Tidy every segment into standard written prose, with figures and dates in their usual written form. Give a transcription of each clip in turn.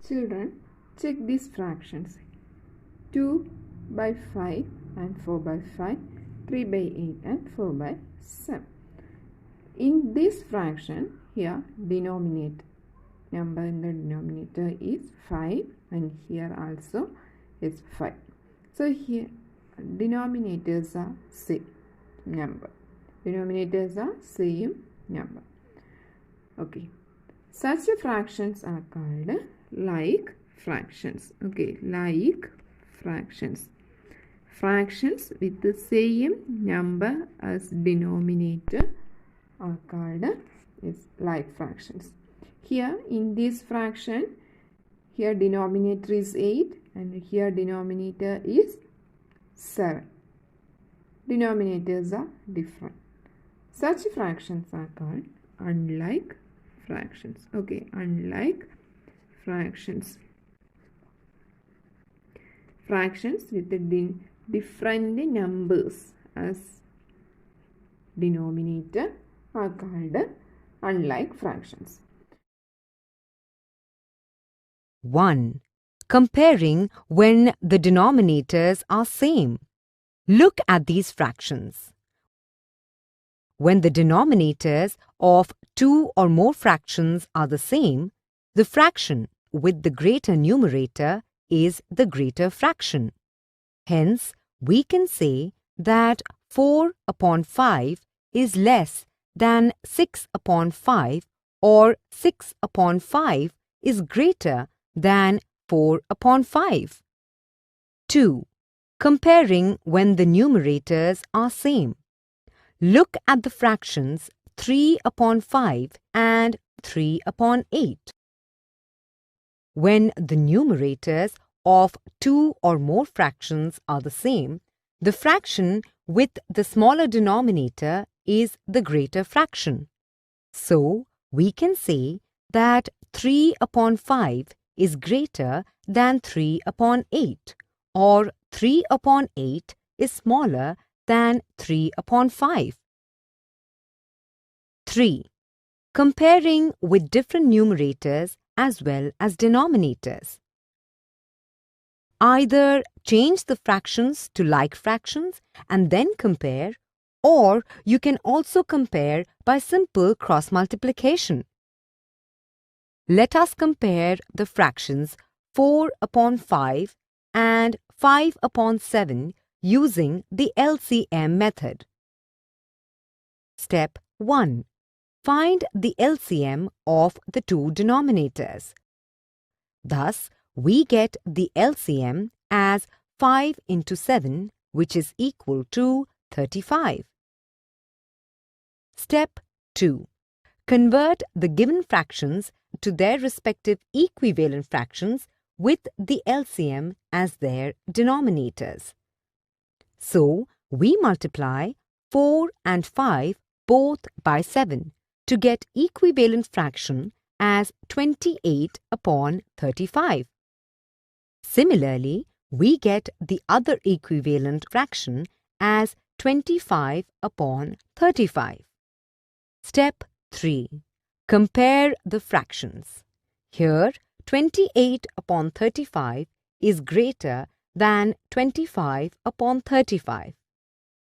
Children, check these fractions. 2 by 5 and 4 by 5, 3 by 8 and 4 by 7. In this fraction, here denominator, number in the denominator is 5 and here also is 5. So here denominators are same number. Denominators are same number. Okay. Such fractions are called like fractions. Okay, like fractions. Fractions with the same number as denominator are called is like fractions. Here in this fraction, here denominator is 8 and here denominator is 7. Denominators are different. Such fractions are called unlike fractions. Okay, unlike fractions. Fractions with the different numbers as denominator are called unlike fractions. 1. Comparing when the denominators are same. Look at these fractions. When the denominators of two or more fractions are the same, the fraction with the greater numerator is the greater fraction. Hence, we can say that 4 upon 5 is less than 6 upon 5 or 6 upon 5 is greater than 4 upon 5. 2. Comparing when the numerators are same. Look at the fractions 3 upon 5 and 3 upon 8. When the numerators of two or more fractions are the same, the fraction with the smaller denominator is the greater fraction. So, we can say that 3 upon 5 is greater than 3 upon 8, or 3 upon 8 is smaller than 3 upon 5. 3. Comparing with different numerators as well as denominators. Either change the fractions to like fractions and then compare, or you can also compare by simple cross multiplication. Let us compare the fractions 4 upon 5 and 5 upon 7 using the LCM method. Step 1. Find the LCM of the two denominators. Thus, we get the LCM as 5 into 7, which is equal to 35. Step 2. Convert the given fractions to their respective equivalent fractions with the LCM as their denominators. So, we multiply 4 and 5 both by 7 to get equivalent fraction as 28 upon 35. Similarly, we get the other equivalent fraction as 25 upon 35. Step 3. Compare the fractions. Here, 28 upon 35 is greater than 25 upon 35.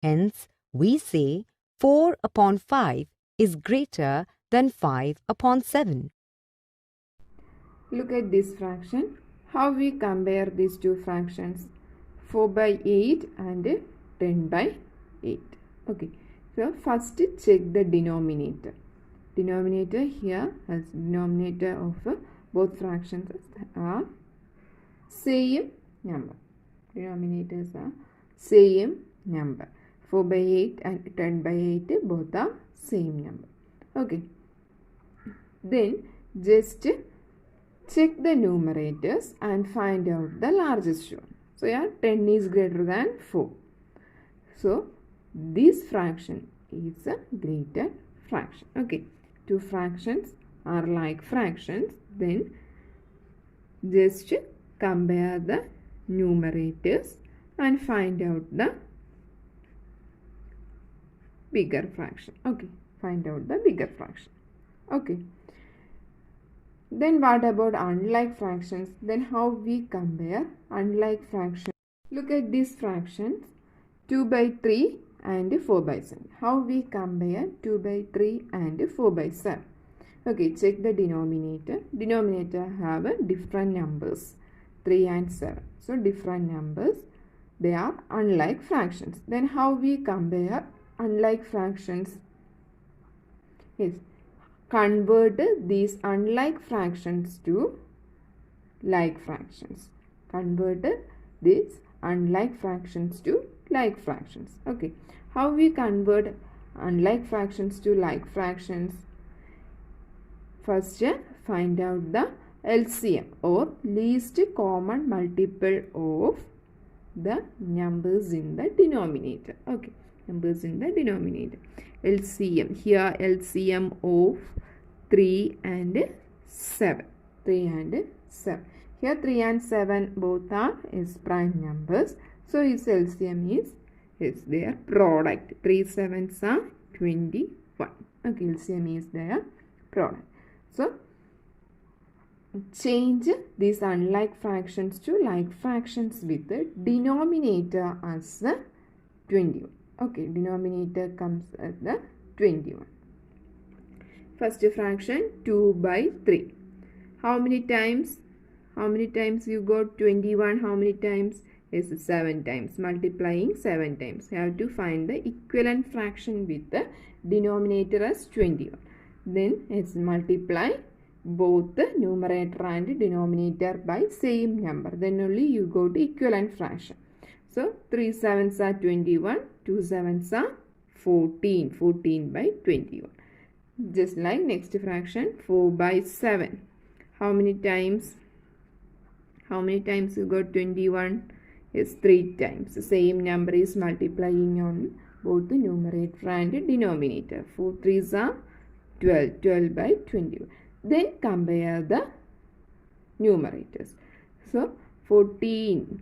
Hence, we say 4 upon 5 is greater than 5 upon 7. Look at this fraction. How we compare these two fractions? 4 by 8 and 10 by 8. Okay. So, first check the denominator. Denominator here as denominator of both fractions are same number. Denominators are same number. 4 by 8 and 10 by 8 both are same number. Okay. Then just check the numerators and find out the largest one. So here 10 is greater than 4. So this fraction is a greater fraction. Okay. Two fractions are like fractions. Then just compare the numerators and find out the bigger fraction. Okay. Find out the bigger fraction. Okay. Then what about unlike fractions? Then how we compare unlike fractions? Look at these fractions, 2 by 3 and 4 by 7. How we compare 2 by 3 and 4 by 7? Okay, check the denominator. Denominator have different numbers, 3 and 7. So different numbers, they are unlike fractions. Then how we compare unlike fractions? Yes, convert these unlike fractions to like fractions. Convert these unlike fractions to like fractions. Okay, how we convert unlike fractions to like fractions? First, find out the LCM or least common multiple of the numbers in the denominator. Okay, numbers in the denominator. LCM, here LCM of 3 and 7. 3 and 7. Here 3 and 7 both are is prime numbers. So its LCM is their product. 3 sevens are 21. Okay, LCM is their product. So change these unlike fractions to like fractions with the denominator as 21. Okay, denominator comes as the 21. First fraction 2 by 3. How many times? How many times you got 21? How many times? Is 7 times. Multiplying 7 times. You have to find the equivalent fraction with the denominator as 21. Then it's multiply both the numerator and denominator by same number. Then only you go to equivalent fraction. So 3 sevens are 21, 2 sevens are 14. 14 by 21. Just like next fraction 4 by 7. How many times? How many times you got 21? Is 3 times. The same number is multiplying on both the numerator and denominator. 4 3s are 12. 12 by 21. Then compare the numerators. So 14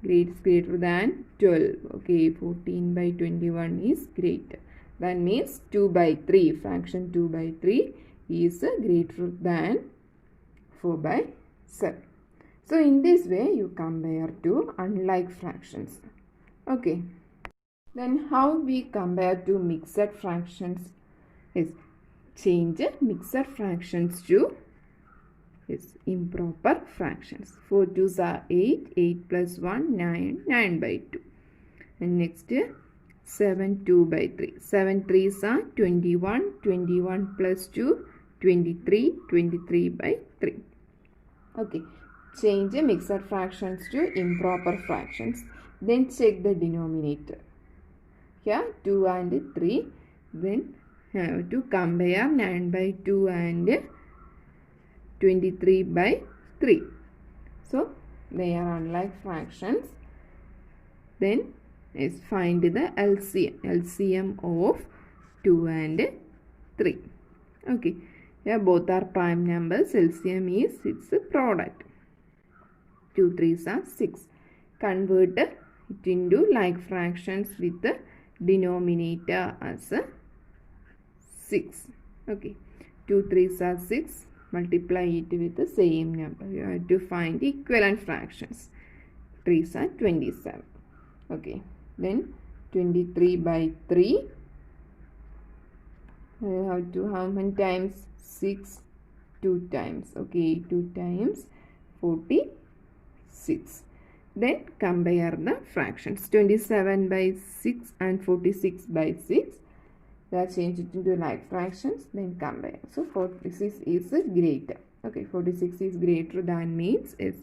greater than 12. Okay, 14 by 21 is greater. That means 2 by 3. Fraction 2 by 3 is greater than 4 by 7. So in this way you compare to unlike fractions. Okay. Then how we compare to mixed fractions? Is change mixed fractions to improper fractions. 4 2s are 8. 8 plus 1 9. 9 by 2. And next 7 2 by 3. 7 3s are 21. 21 plus 2 23. 23 by 3. Okay. Change mixed fractions to improper fractions. Then check the denominator. Here 2 and 3. Then have to compare 9 by 2 and 23 by 3. So they are unlike fractions. Then is find the LCM of 2 and 3. Okay. Here both are prime numbers. LCM is its product. 2 3s are 6. Convert it into like fractions with the denominator as 6. Okay. 2 3s are 6. Multiply it with the same number. You have to find equivalent fractions. 3s are 27. Okay. Then 23 by 3. You have to how many times? 6. 2 times. Okay. 2 times 46. Then compare the fractions. 27 by 6 and 46 by 6. That change it into like fractions. Then compare. So 46 is greater. Okay, 46 is greater than means is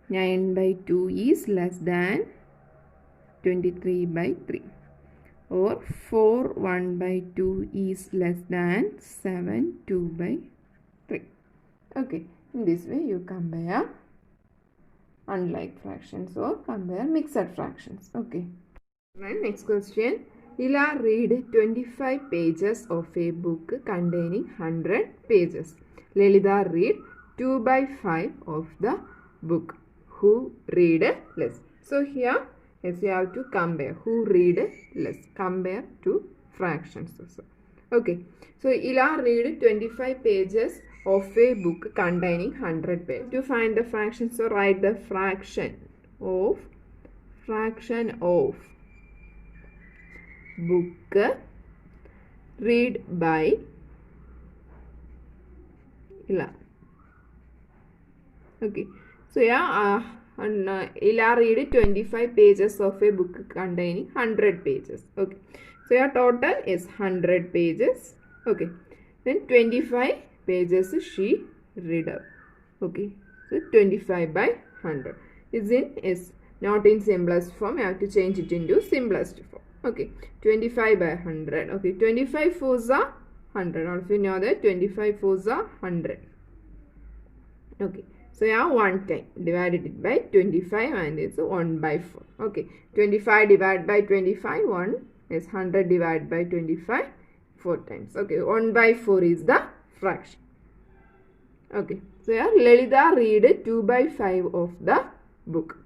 9 by 2 is less than 23 by 3. Or 4 1 by 2 is less than 7 2 by 3. Okay, in this way you compare unlike fractions or compare mixed fractions. Okay. Right, next question. Ila read 25 pages of a book containing 100 pages. Lalitha read 2 by 5 of the book. Who read less? So here, yes, you have to compare. Who read less? Compare to fractions also. Okay. So Ila read 25 pages of a book containing 100 pages. To find the fraction, so write the fraction of book read by Ila. Okay. So yeah, Ila read 25 pages of a book containing 100 pages. Okay. So your total is 100 pages. Okay. Then 25 pages she read. Okay. So 25 by 100 is not in simplest form. You have to change it into simplest form. Okay. 25 by 100. Okay. 25 fours are 100. All of you know that 25 fours are 100. Okay. So yeah, 1 time divided it by 25 and it's 1 by 4. Okay. 25 divided by 25, 1 is 100 divided by 25, 4 times. Okay. 1 by 4 is the fraction. Okay. So yeah, Lalita read 2 by 5 of the book.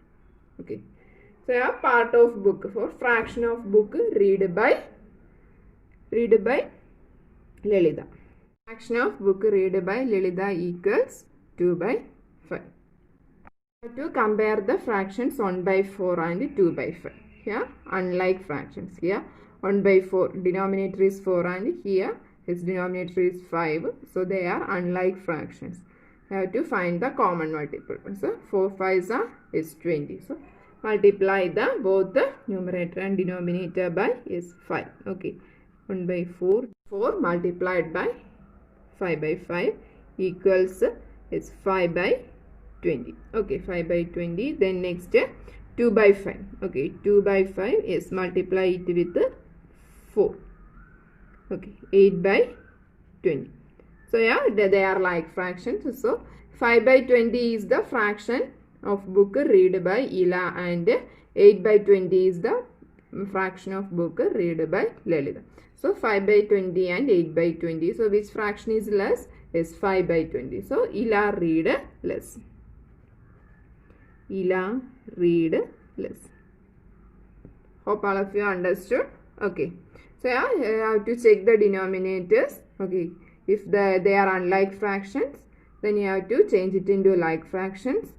Okay. So yeah, part of book for fraction of book read by Lalita. Fraction of book read by Lalita equals 2 by 5. To compare the fractions 1 by 4 and 2 by 5. Here, unlike fractions. Here, 1 by 4, denominator is 4 and here its denominator is 5. So, they are unlike fractions. You have to find the common multiple. So, 4 5s is 20. So, multiply both the numerator and denominator by is 5. Okay. 1 by 4. 4 multiplied by 5 by 5 equals is 5 by 20. Okay, 5 by 20. Then next 2 by 5. Okay, 2 by 5 is multiply it with 4. Okay, 8 by 20. So yeah, they are like fractions. So 5 by 20 is the fraction of book read by Ila and 8 by 20 is the fraction of book read by Lalita. So 5 by 20 and 8 by 20. So which fraction is less? Is 5 by 20. So Ila read less. Ila read less. Hope all of you understood. Okay. So yeah, you have to check the denominators. Okay. If they are unlike fractions, then you have to change it into like fractions.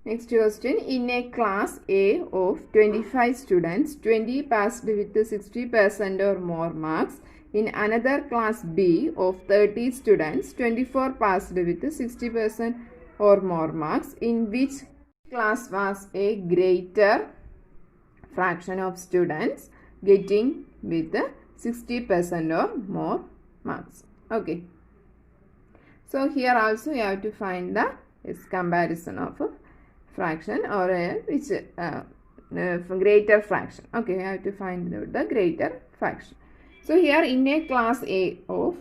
Next question. In a class A of 25 students, 20 passed with 60% or more marks. In another class B of 30 students, 24 passed with 60% or more marks. In which class was a greater fraction of students getting with 60% or more marks? Okay. So here also you have to find the comparison of fraction or which greater fraction. Okay, you have to find the greater fraction. So here in a class A of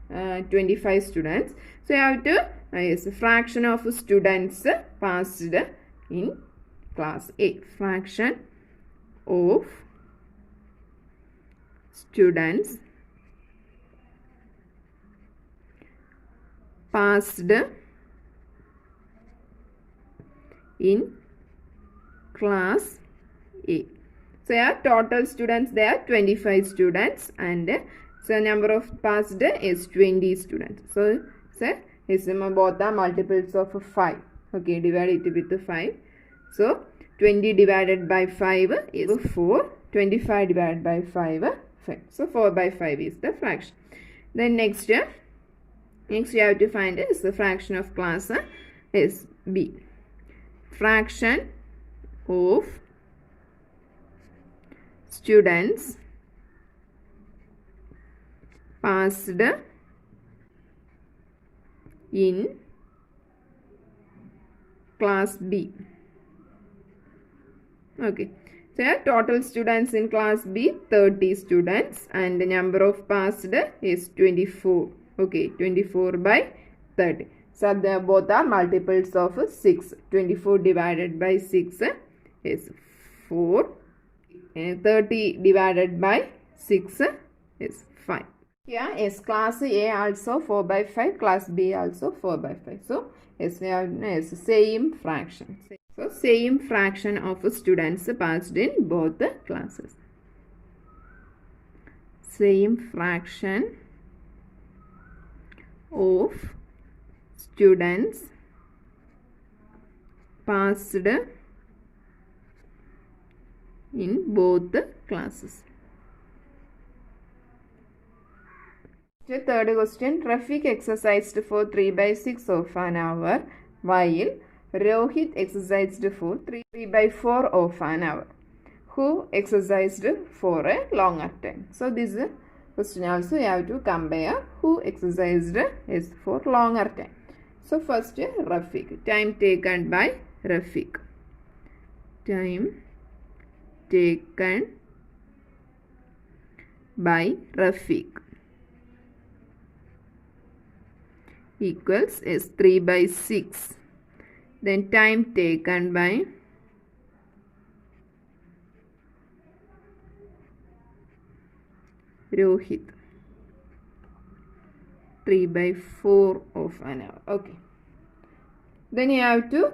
25 students, so you have to fraction of students passed in class A. Fraction of students passed in class A. So here total students there are 25 students and so number of passed is 20 students. So is both are multiples of 5. Okay, divide it with 5. So 20 divided by 5 is 4. 25 divided by 5, 5. So 4 by 5 is the fraction. Then next you have to find is the fraction of class is B. Fraction of students passed in class B. Okay. So total students in class B 30 students and the number of passed is 24. Okay, 24 by 30. So they both are multiples of 6. 24 divided by 6 is 4. 30 divided by 6 is 5. Yeah, yes, class A also 4 by 5, class B also 4 by 5. So yes, we have same fraction. So same fraction of students passed in both the classes. same fraction of students passed in both classes. The third question, Rafiq exercised for 3 by 6 of an hour while Rohit exercised for 3 by 4 of an hour. Who exercised for a longer time? So this question also you have to compare who exercised is for longer time. So first Rafiq, time taken by Rafiq. Time taken by Rafiq equals is 3 by 6. Then time taken by Rohit, 3 by 4 of an hour. Okay. Then you have to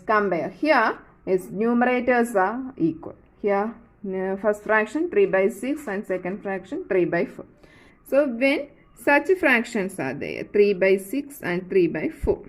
compare. Here is numerators are equal. Here first fraction 3 by 6 and second fraction 3 by 4. So when such fractions are there, 3 by 6 and 3 by 4.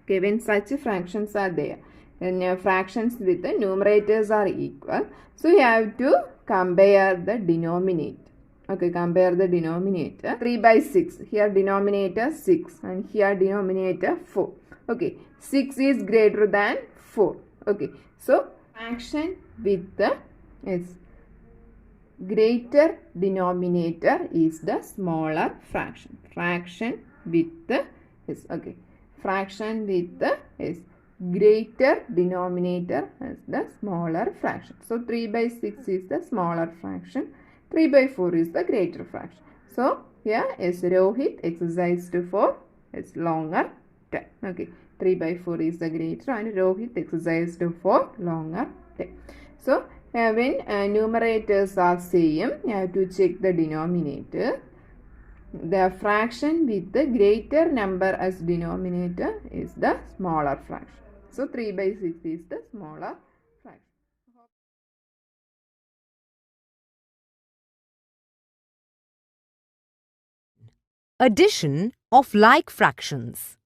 Okay, when such fractions are there, then fractions with the numerators are equal. So you have to compare the denominator. Okay, compare the denominator. 3 by 6. Here denominator 6 and here denominator 4. Okay, 6 is greater than 4. Okay, so fraction with the greater denominator is the smaller fraction. Fraction with the fraction with the greater denominator is the smaller fraction. So 3 by 6 is the smaller fraction. 3 by 4 is the greater fraction. So here is Rohit exercised for longer time. Okay, 3 by 4 is the greater and Rohit exercised for longer time. So when numerators are same, you have to check the denominator. The fraction with the greater number as denominator is the smaller fraction. So 3 by 6 is the smaller fraction. Addition of like fractions.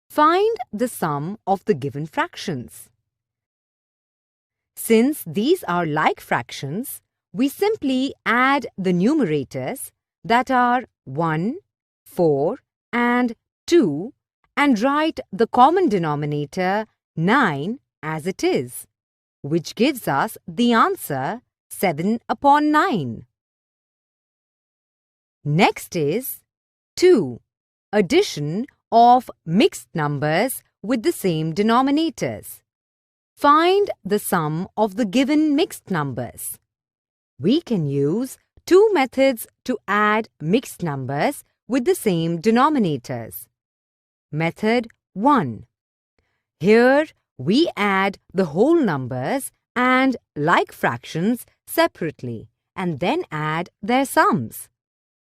Find the sum of the given fractions. Since these are like fractions, we simply add the numerators that are 1, 4 and 2 and write the common denominator 9 as it is, which gives us the answer 7 upon 9. Next is 2. Addition of mixed numbers with the same denominators. Find the sum of the given mixed numbers. We can use two methods to add mixed numbers with the same denominators. Method 1. Here we add the whole numbers and like fractions separately and then add their sums.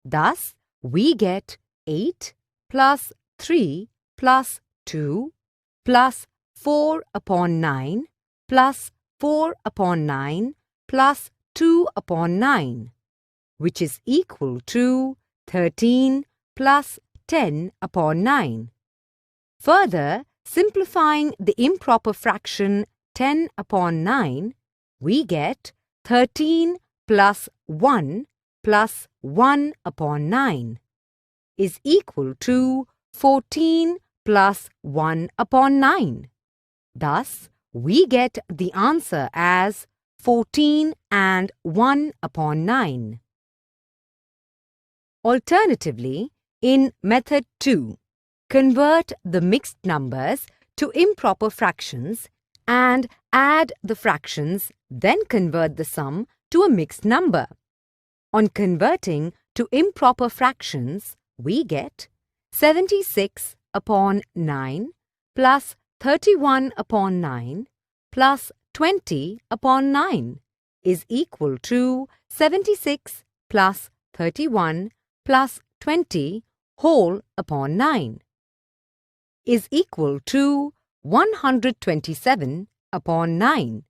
Thus, we get 8 plus 3 plus 2 plus 4 upon 9 plus 4 upon 9 plus 2 upon 9, which is equal to 13 plus 10 upon 9. Further, simplifying the improper fraction 10 upon 9, we get 13 plus 1 plus 1 upon 9 is equal to 14 plus 1 upon 9. Thus, we get the answer as 14 and 1 upon 9. Alternatively, in method 2, convert the mixed numbers to improper fractions and add the fractions, then convert the sum to a mixed number. On converting to improper fractions, we get 76 upon 9 plus 31 upon 9 plus 20 upon 9 is equal to 76 plus 31 plus 20 whole upon 9 is equal to 127 upon 9.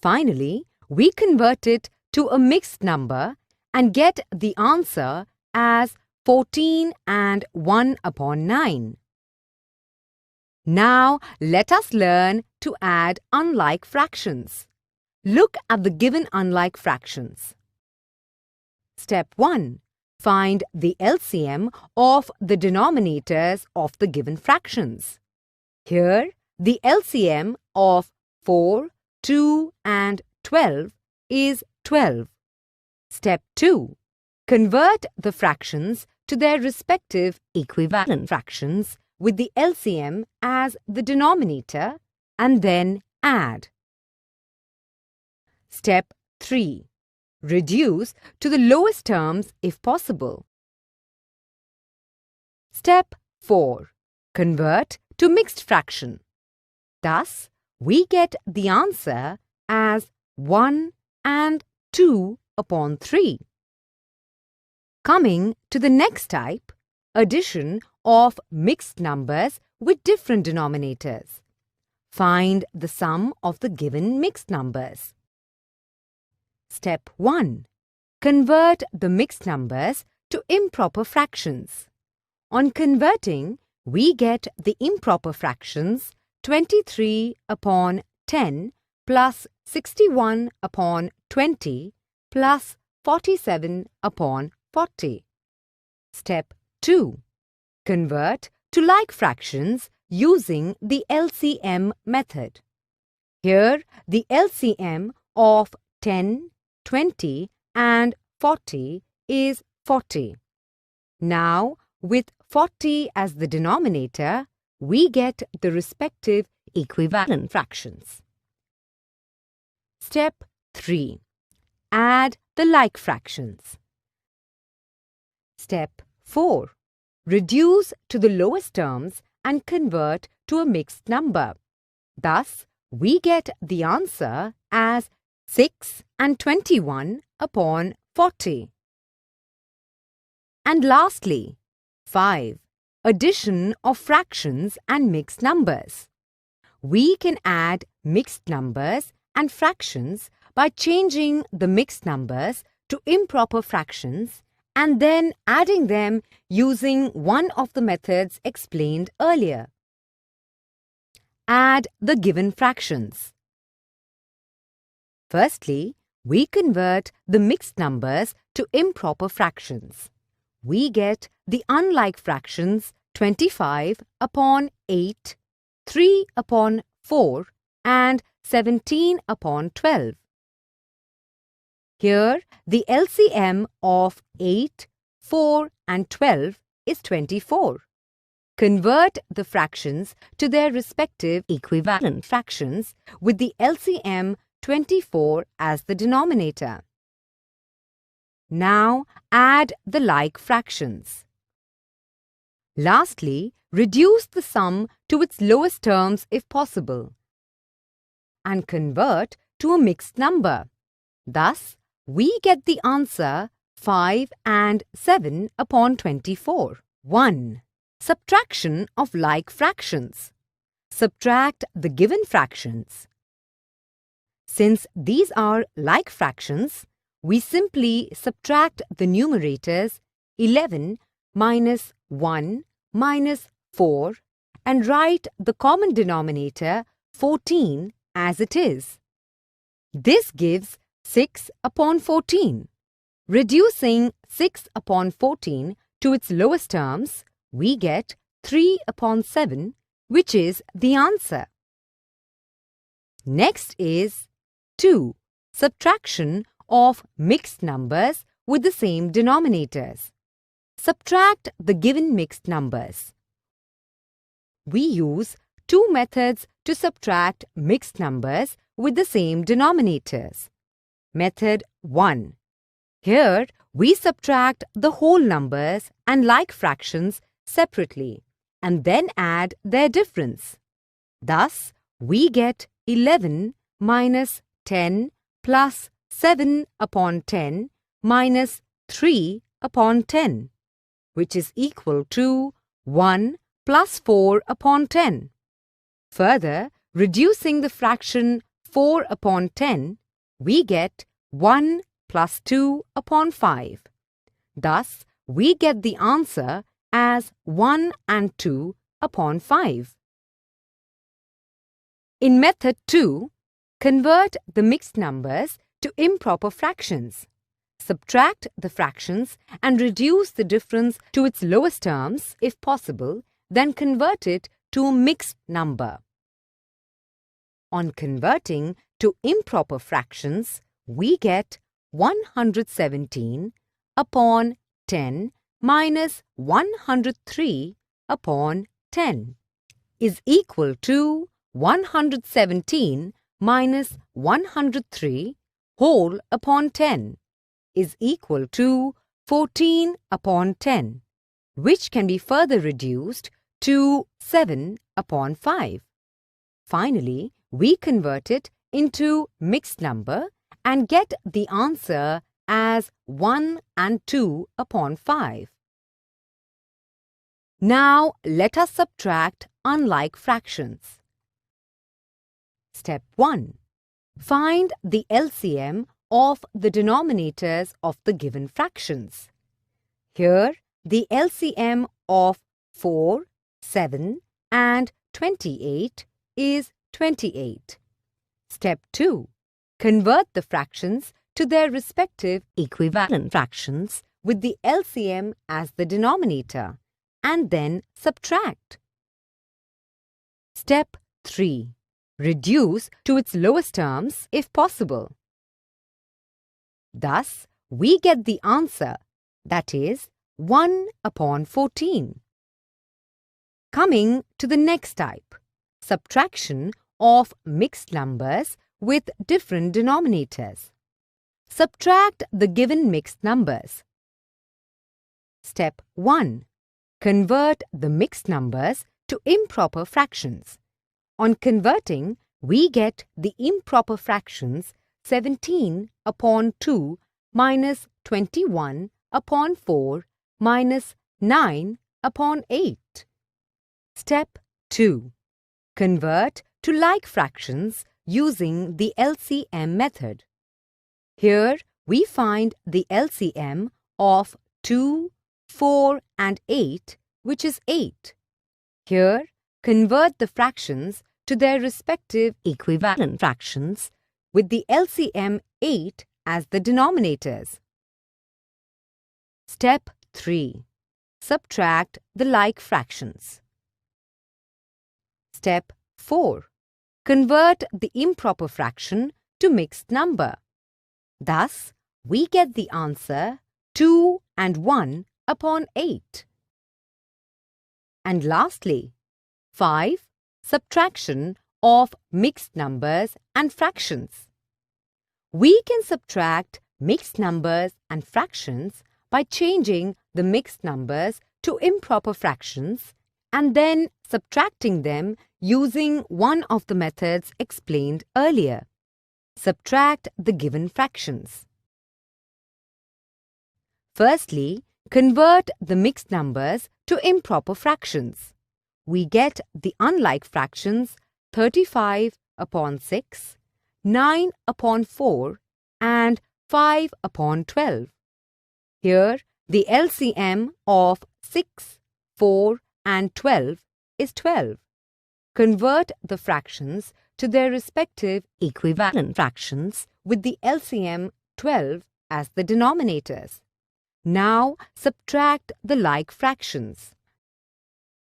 Finally, we convert it to a mixed number and get the answer as 14 and 1 upon 9. Now let us learn to add unlike fractions. Look at the given unlike fractions. Step 1. Find the LCM of the denominators of the given fractions. Here, the LCM of 4, 2 and 12 is 12. Step 2. Convert the fractions to their respective equivalent fractions with the LCM as the denominator and then add. Step 3. Reduce to the lowest terms if possible. Step 4. Convert to mixed fraction. Thus, we get the answer as 1 and 2 upon 3. Coming to the next type, addition of mixed numbers with different denominators. Find the sum of the given mixed numbers. Step 1. Convert the mixed numbers to improper fractions. On converting, we get the improper fractions 23 upon 10 plus 61 upon 20 plus 47 upon 40. Step 2. Convert to like fractions using the LCM method. Here, the LCM of 10, 20 and 40 is 40. Now, with 40 as the denominator, we get the respective equivalent fractions. Step 3. Add the like fractions. Step 4. Reduce to the lowest terms and convert to a mixed number. Thus, we get the answer as 6 and 21 upon 40. And lastly, 5. Addition of fractions and mixed numbers. We can add mixed numbers and fractions by changing the mixed numbers to improper fractions and then adding them using one of the methods explained earlier. Add the given fractions. Firstly, we convert the mixed numbers to improper fractions. We get the unlike fractions 25 upon 8, 3 upon 4 and 17 upon 12. Here, the LCM of 8, 4 and 12 is 24. Convert the fractions to their respective equivalent fractions with the LCM 24 as the denominator. Now, add the like fractions. Lastly, reduce the sum to its lowest terms if possible and convert to a mixed number. Thus, we get the answer 5 and 7 upon 24. 1. Subtraction of like fractions. Subtract the given fractions. Since these are like fractions, we simply subtract the numerators 11 minus 1 minus 4 and write the common denominator 14 as it is. This gives 6 upon 14. Reducing 6 upon 14 to its lowest terms, we get 3 upon 7, which is the answer. Next is 2. Subtraction of mixed numbers with the same denominators. Subtract the given mixed numbers. We use two methods to subtract mixed numbers with the same denominators. Method 1. Here, we subtract the whole numbers and like fractions separately and then add their difference. Thus, we get 11 minus 10 plus 7 upon 10 minus 3 upon 10, which is equal to 1 plus 4 upon 10. Further, reducing the fraction 4 upon 10, we get 1 plus 2 upon 5. Thus, we get the answer as 1 and 2 upon 5. In method 2, convert the mixed numbers to improper fractions. Subtract the fractions and reduce the difference to its lowest terms if possible, then convert it to a mixed number. On converting to improper fractions, we get 117 upon 10 minus 103 upon 10 is equal to 117 minus 103 whole upon 10 is equal to 14 upon 10, which can be further reduced to 7 upon 5. Finally, we convert it into mixed number and get the answer as 1 and 2 upon 5. Now, let us subtract unlike fractions. Step 1. Find the LCM of the denominators of the given fractions. Here, the LCM of 4, 7 and 28 is 28. Step 2. Convert the fractions to their respective equivalent fractions with the LCM as the denominator and then subtract. Step 3. Reduce to its lowest terms if possible. Thus, we get the answer, that is, 1 upon 14. Coming to the next type, subtraction of mixed numbers with different denominators. Subtract the given mixed numbers. Step 1. Convert the mixed numbers to improper fractions. On converting, we get the improper fractions 17 upon 2 minus 21 upon 4 minus 9 upon 8. Step 2. Convert to like fractions using the LCM method. Here we find the LCM of 2, 4 and 8, which is 8. Here, convert the fractions to their respective equivalent fractions with the LCM 8 as the denominators. Step 3. Subtract the like fractions. Step 4. Convert the improper fraction to mixed number. Thus, we get the answer 2 and 1 upon 8. And lastly, 5. Subtraction of mixed numbers and fractions. We can subtract mixed numbers and fractions by changing the mixed numbers to improper fractions and then subtracting them using one of the methods explained earlier. Subtract the given fractions. Firstly, convert the mixed numbers to improper fractions. We get the unlike fractions 35 upon 6, 9 upon 4 and 5 upon 12. Here, the LCM of 6, 4 and 12 is 12. Convert the fractions to their respective equivalent fractions with the LCM 12 as the denominators. Now, subtract the like fractions.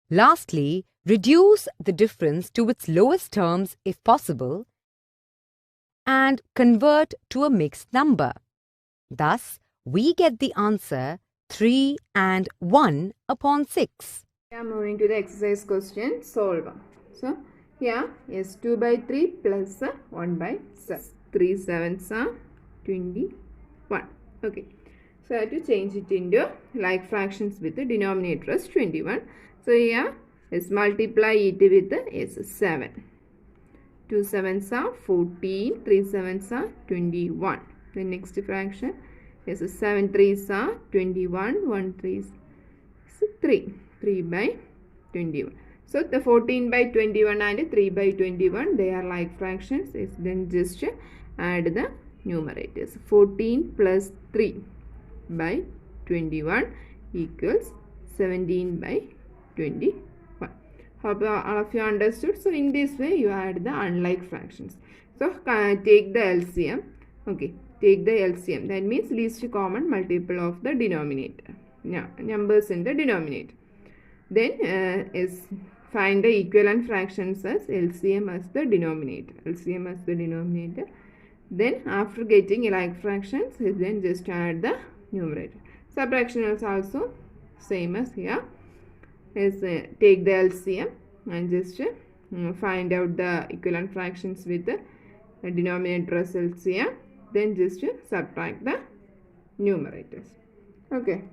Lastly, reduce the difference to its lowest terms if possible and convert to a mixed number. Thus, we get the answer 3 and 1 upon 6. We are moving to the exercise question, solve. So, here is 2 by 3 plus 1 by 7. 3 7s are 21. Okay. So, I have to change it into like fractions with the denominator as 21. So, here is multiply it with is 7. 2 7s are 14. 3 7s are 21. The next fraction is 7 3s are 21. 1 3 is 3. 3 by 21. So, the 14 by 21 and 3 by 21, they are like fractions. Then just add the numerators. 14 plus 3 by 21 equals 17 by 21. Hope all of you understood. So in this way you add the unlike fractions. So take the LCM. Okay, take the LCM. That means least common multiple of the denominator. Numbers in the denominator. Then is find the equivalent fractions as LCM as the denominator. LCM as the denominator. Then after getting like fractions, then just add the numerator. Subtraction is also same as here. Is take the LCM and just find out the equivalent fractions with the denominator as LCM. Then just subtract the numerators. Okay.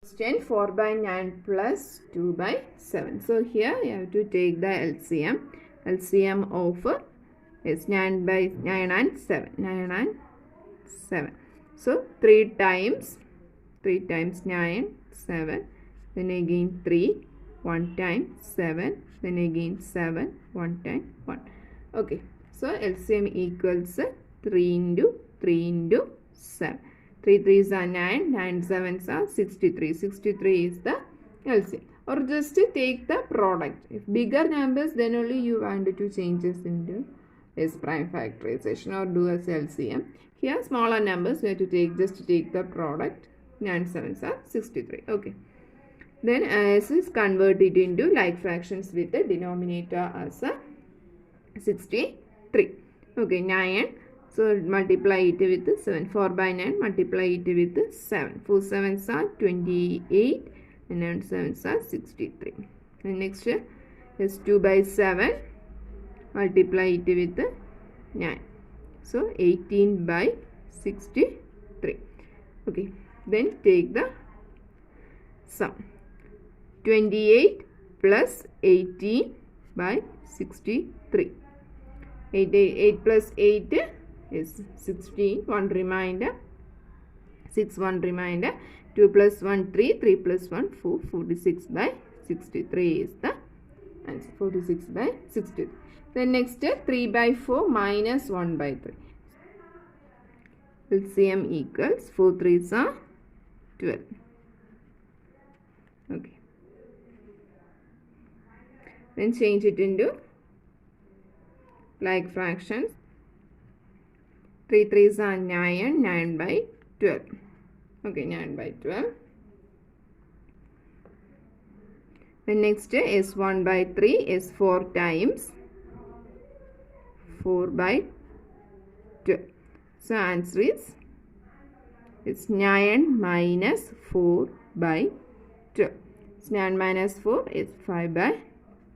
Question 4 by 9 plus 2 by 7. So here you have to take the LCM. LCM of is 9 by 9 and 7. 9 and 7. So 3 times 9, 7. Then again 3. 1 time 7. Then again 7. 1 time 1. Okay. So LCM equals 3 into 3 into 7. 3 3s are 9, 9 7s are 63. 63 is the LCM. Or just take the product. If bigger numbers, then only you want to change this into S prime factorization or do as LCM. Here smaller numbers, you have to take the product. 9 7s are 63. Okay. Then S is converted into like fractions with the denominator as a 63. Okay, 9. So multiply it with 7. 4 by 9 multiply it with 7. 4 7s are 28 and 9 7s are 63. And next is 2 by 7 multiply it with 9. So 18 by 63. Okay. Then take the sum. 28 plus 18 by 63. 8 plus 8 is 16. 1 remainder. 6 1 remainder. 2 plus 1 3. 3 plus 1 4. 46 by 63 is the answer. 46 by 63. Then next 3 by 4 minus 1 by 3. LCM equals 4 3s are 12. Okay. Then change it into like fractions. 3 3s are 9. 9 by 12. Okay, 9 by 12. The next is 1 by 3 is 4 times 4 by 12. So answer is it's 9 minus 4 by 12. It's 9 minus 4 is 5 by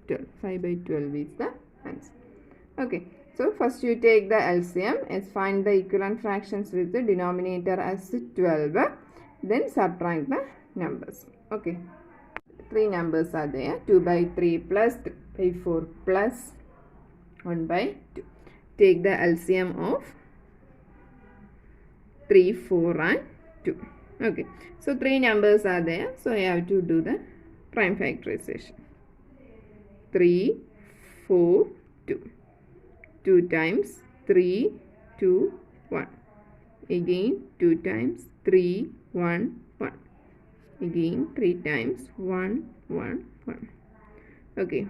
12. 5 by 12 is the answer. Okay. So first you take the LCM, is find the equivalent fractions with the denominator as 12. Then subtract the numbers. Okay. 3 numbers are there. 2 by 3 plus 3 by 4 plus 1 by 2. Take the LCM of 3, 4 and 2. Okay. So 3 numbers are there. So I have to do the prime factorization. 3, 4, 2. 2 times 3, 2, 1. Again 2 times 3, 1, 1. Again 3 times 1, 1, 1. Okay.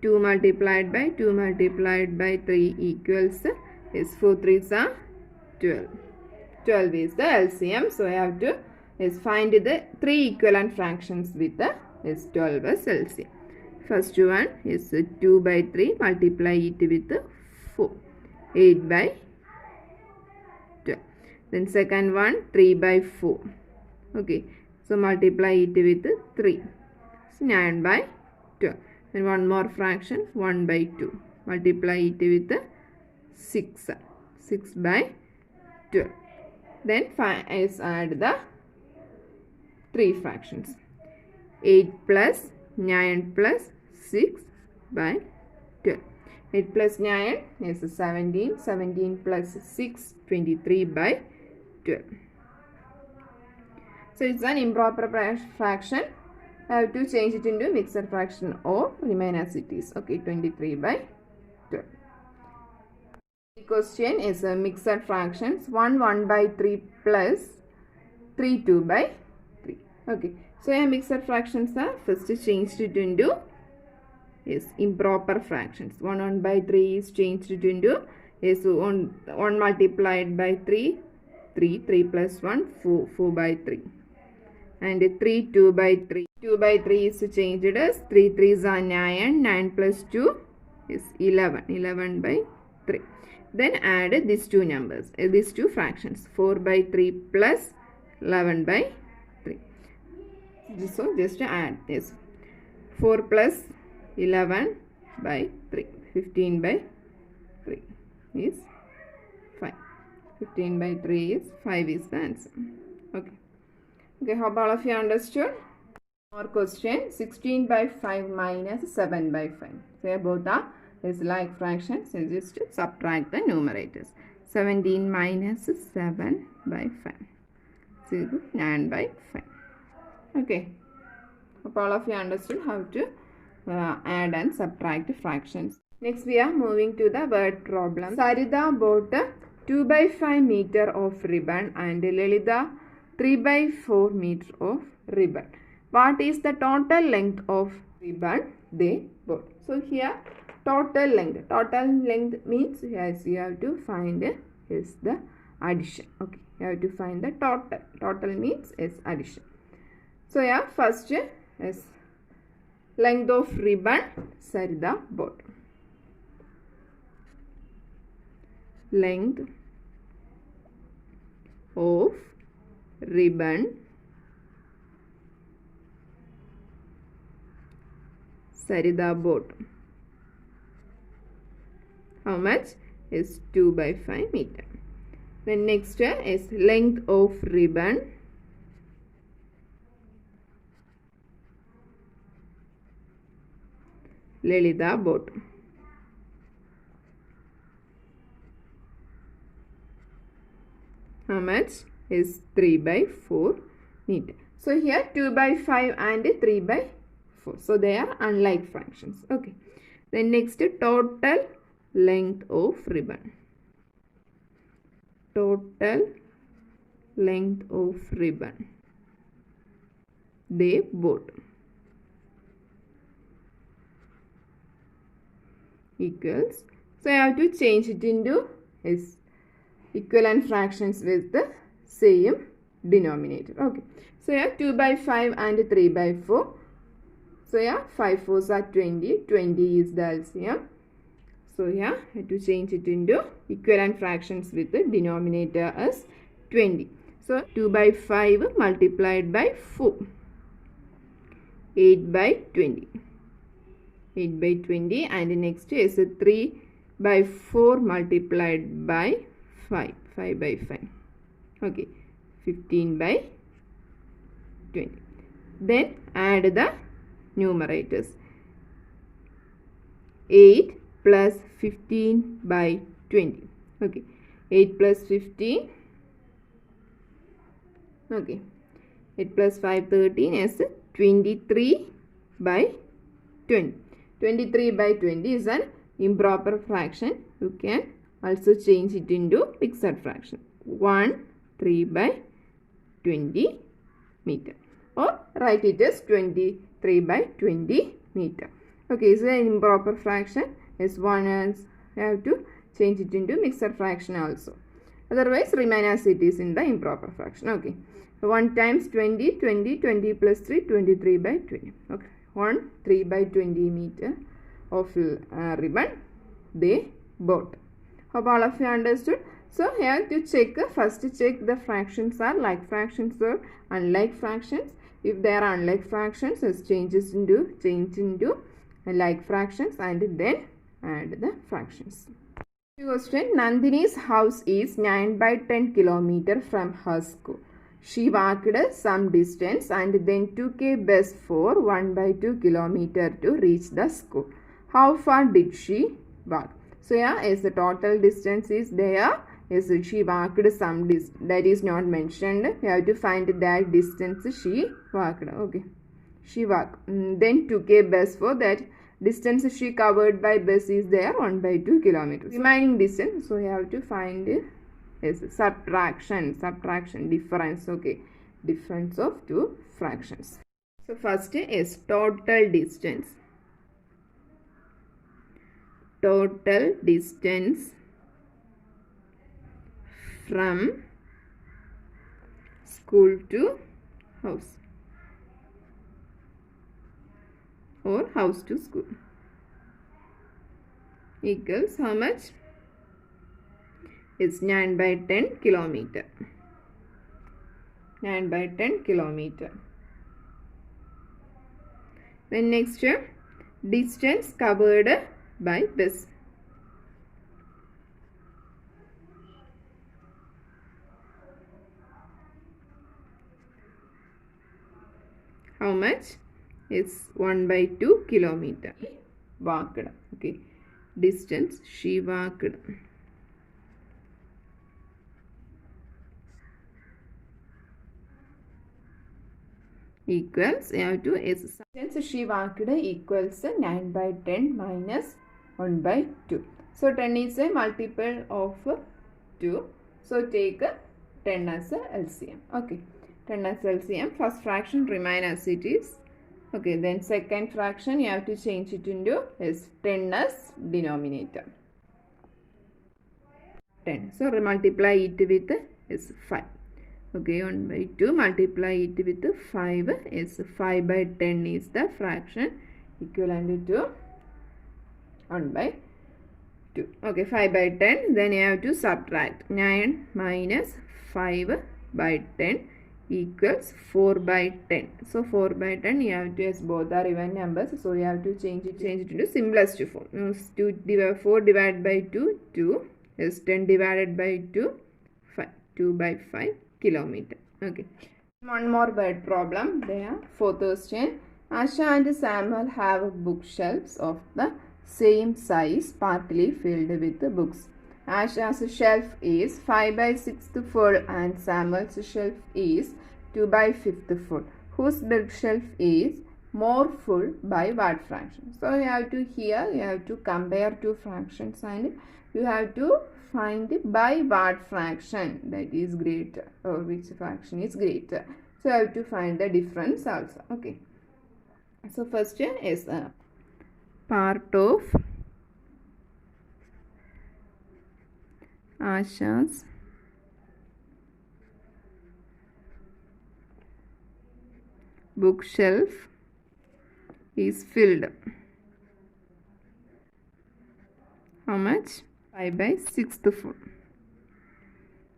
2 multiplied by 2 multiplied by 3 equals is 4 3s are 12. 12 is the LCM. So I have to find the 3 equivalent fractions with the is 12 as LCM. First one is 2 by 3 multiply it with 4. 8 by 12. Then second one 3 by 4. Okay. So multiply it with 3. So 9 by 12. Then one more fraction 1 by 2. Multiply it with 6. 6 by 12. Then add the 3 fractions. 8 plus 9 plus 6 by 12. 8 plus 9 is 17. 17 plus 6, 23 by 12. So it's an improper fraction. I have to change it into mixed fraction or remain as it is. Okay, 23 by 12. question is a mixed fractions 1 by 3 plus 3 2 by 3. Okay, so a mixed fractions are first changed it into improper fractions. 1 by 3 is changed it into 1 multiplied by 3 3 plus 1 4 by 3, and 3 2 by 3 2 by 3 is changed as 3 3s are 9 plus 2 is 11 by 3. Then add these two numbers, these two fractions, 4 by 3 plus 11 by 3. So just add this 4 plus 11 by 3, 15 by 3 is 5. 15 by 3 is 5 is the answer. Okay. Okay, hope all of you understood. Our question 16 by 5 minus 7 by 5. So both are like fractions, so just subtract the numerators. 17 minus 7 by 5. So 9 by 5. Okay. Hope all of you understood how to add and subtract fractions. Next we are moving to the word problem. Sarita bought 2 by 5 meter of ribbon and Lalitha 3 by 4 meter of ribbon. What is the total length of ribbon they bought? So here total length means yes, you have to find is the addition. Okay, you have to find the total means is addition. So yeah, first is length of ribbon Sarita bought. Length of ribbon Sarita bought. How much? Is 2 by 5 meter. Then next is length of ribbon Lalitha bought. How much? Is 3 by 4 meter. So here 2 by 5 and 3 by 4. So they are unlike fractions. Okay. Then next total length of ribbon. Total length of ribbon they bought equals. So I have to change it into equivalent fractions with the same denominator. Okay. So here 2 by 5 and 3 by 4. So yeah, 5 4s are 20. 20 is the LCM. So yeah, I have to change it into equivalent fractions with the denominator as 20. So 2 by 5 multiplied by 4. 8 by 20. 8 by 20, and next is 3 by 4 multiplied by 5. 5 by 5. Okay. 15 by 20. Then add the numerators. 8 plus 15 by 20. Okay. 8 plus 15. Okay. 8 plus 5 13 is 23 by 20. 23 by 20 is an improper fraction. You can also change it into mixed fraction. 1 3 by 20 meter, or write it as 23 by 20 meter. Okay, so improper fraction is 1, as you have to change it into mixed fraction also. Otherwise remain as it is in the improper fraction. Okay, 1 times 20, 20 plus 3, 23 by 20. Okay, 1 3 by 20 meter of ribbon they bought. Hope all of you understood. So here to check, first check the fractions are like fractions or unlike fractions. If they are unlike fractions, change into like fractions and then add the fractions. Question: Nandini's house is 9 by 10 kilometer from her school. She walked some distance and then took a bus for 1 by 2 kilometer to reach the school. How far did she walk? So yeah, is the total distance is there. Yes, she walked some distance, that is not mentioned. You have to find that distance she walked. Okay, she walked. Then took a bus for that distance she covered by bus is there 1 by 2 kilometers. Remaining distance, so you have to find is subtraction, difference. Okay, difference of two fractions. So first is total distance. Total distance from school to house or house to school equals how much? Is 9 by 10 kilometer. 9 by 10 kilometer. Then next, distance covered by bus. How much? Is 1 by 2 kilometer. Walked. Okay. Distance she walked. Equals, you have to, distance she walked equals 9 by 10 minus 1 by 2. So 10 is a multiple of 2. So take 10 as a LCM. Okay. 10 as LCM. First fraction remain as it is. Okay, then second fraction you have to change it into is 10 as denominator. 10. So multiply it with is 5. Okay, 1 by 2 multiply it with 5 is 5 by 10 is the fraction equivalent to 1 by 2. Okay, 5 by 10. Then you have to subtract 9 minus 5 by 10 equals 4 by 10. So 4 by 10 you have to, as both are even numbers, so you have to change it into simplest form. 4 divided by 2, 2 is 10 divided by 2, 5. 2 by 5 kilometer. Okay. One more word problem there. Fourth question. Asha and Samuel have bookshelves of the same size partly filled with books. Asha's shelf is 5 by 6th full and Samuel's shelf is 2 by 5th full. Whose bookshelf is more full by what fraction? So you have to here, you have to compare two fractions and you have to find by what fraction that is greater or which fraction is greater. So you have to find the difference also. Okay. So first is a part of Asha's bookshelf is filled. How much? 5 by 6th full.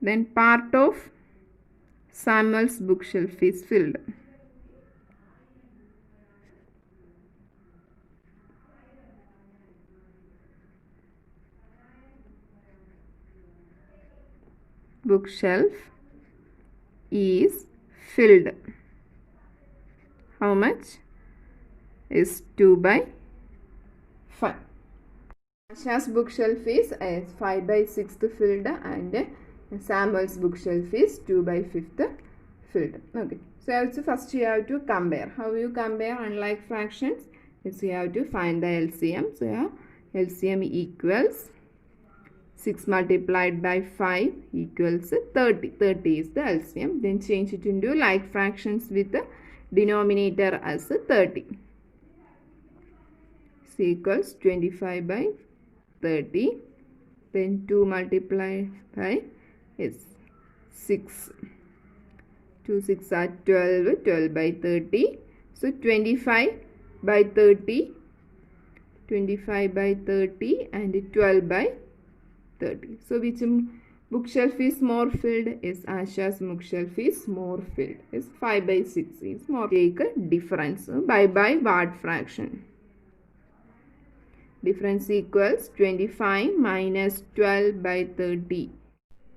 Then part of Samuel's bookshelf is filled. Bookshelf is filled. How much? Is 2 by 5. Asha's bookshelf is 5 by 6th filled and Samuel's bookshelf is 2 by 5th filled. Okay. So also first you have to compare. How you compare unlike fractions? Is you have to find the LCM. So yeah, LCM equals 6 multiplied by 5 equals 30. 30 is the LCM. Then change it into like fractions with the denominator as 30. So equals 25 by 30. Then 2 multiplied by is 6. 2 6 are 12. 12 by 30. So 25 by 30. 25 by 30 and 12 by 30. So which bookshelf is more filled? Is Asha's bookshelf is more filled. Is 5 by 6 is more. Take a difference by what fraction? Difference equals 25 minus 12 by 30.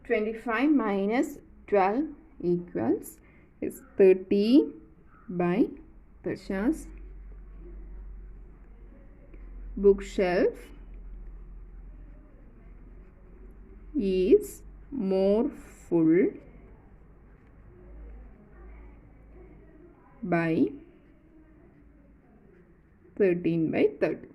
25 minus 12 equals is 30 by Asha's bookshelf is more full by 13 by 30.